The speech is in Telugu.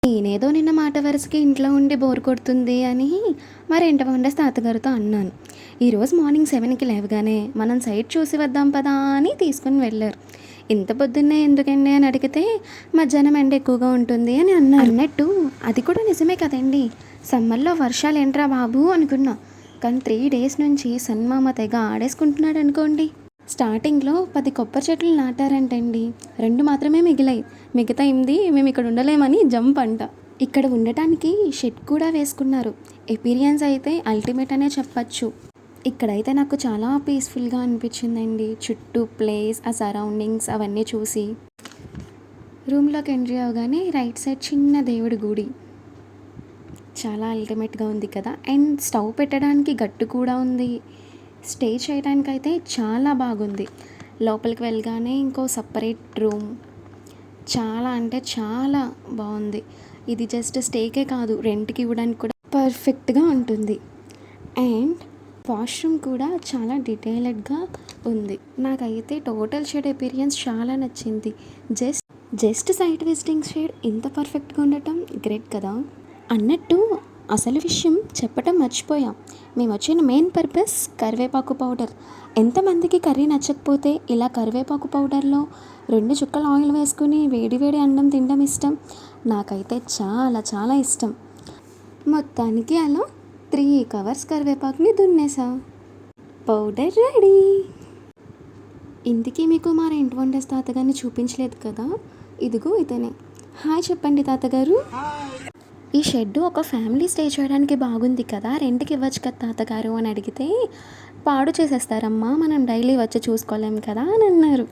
నేనేదో నిన్న మాట వరుసకి ఇంట్లో ఉండి బోర్ కొడుతుంది అని మా రెంట వండర్స్ తాతగారితో అన్నాను. ఈరోజు మార్నింగ్ 7కి లేవగానే మనం సైట్ చూసి వద్దాం పదా అని తీసుకుని వెళ్ళారు. ఇంత పొద్దున్నే ఎందుకండి అని అడిగితే మధ్యాహ్నం ఎండ ఎక్కువగా ఉంటుంది అని అన్నారు. అన్నట్టు అది కూడా నిజమే కదండి. సమ్మర్లో వర్షాలు ఏంట్రా బాబు అనుకున్నా, కానీ 3 days నుంచి సన్మామ తెగ ఆడేసుకుంటున్నాడు అనుకోండి. స్టార్టింగ్లో 10 కొబ్బరి చెట్లు నాటారంటండి, 2 మాత్రమే మిగిలాయి. మిగతా 8 మేము ఇక్కడ ఉండలేమని జంప్ అంట. ఇక్కడ ఉండటానికి షెడ్ కూడా వేసుకున్నారు. ఎపీరియన్స్ అయితే అల్టిమేట్ అనే చెప్పచ్చు. ఇక్కడైతే నాకు చాలా పీస్ఫుల్గా అనిపించిందండి. చుట్టూ ప్లేస్, ఆ సరౌండింగ్స్ అవన్నీ చూసి. రూమ్లోకి ఎంట్రీ అవగానే రైట్ సైడ్ చిన్న దేవుడి గుడి, చాలా అల్టిమేట్గా ఉంది కదా. అండ్ స్టవ్ పెట్టడానికి గట్టు కూడా ఉంది. స్టే చేయడానికి అయితే చాలా బాగుంది. లోపలికి వెళ్ళగానే ఇంకో సపరేట్ రూమ్, చాలా అంటే చాలా బాగుంది. ఇది జస్ట్ స్టేకే కాదు, రెంట్కి ఇవ్వడానికి కూడా పర్ఫెక్ట్గా ఉంటుంది. అండ్ వాష్రూమ్ కూడా చాలా డీటెయిల్డ్గా ఉంది. నాకైతే టోటల్ షెడ్ ఎపీరియన్స్ చాలా నచ్చింది. జస్ట్ సైట్ విజిటింగ్ షెడ్ ఇంత పర్ఫెక్ట్గా ఉండటం గ్రేట్ కదా. అన్నట్టు అసలు విషయం చెప్పటం మర్చిపోయాం. మేము వచ్చిన మెయిన్ పర్పస్ కరివేపాకు పౌడర్. ఎంతమందికి కర్రీ నచ్చకపోతే ఇలా కరివేపాకు పౌడర్లో 2 చుక్కల ఆయిల్ వేసుకుని వేడి వేడి అన్నం తినడం ఇష్టం. నాకైతే చాలా చాలా ఇష్టం. మొత్తానికి అలా 3 covers కరివేపాకుని దున్నేసా. Powder ready. ఇంటికి మీకు మా రెంట్ వండర్స్ తాతగారిని చూపించలేదు కదా, ఇదిగో ఇతనే. హాయ్ చెప్పండి తాతగారు. ఈ షెడ్ ఒక ఫ్యామిలీ స్టే చేయడానికి బాగుంది కదా, రెంట్కి ఇవ్వచ్చు కదా తాతగారు అని అడిగితే, పాడు చేసేస్తారమ్మా, మనం డైలీ వచ్చి చూసుకోలేం కదా అని అన్నారు.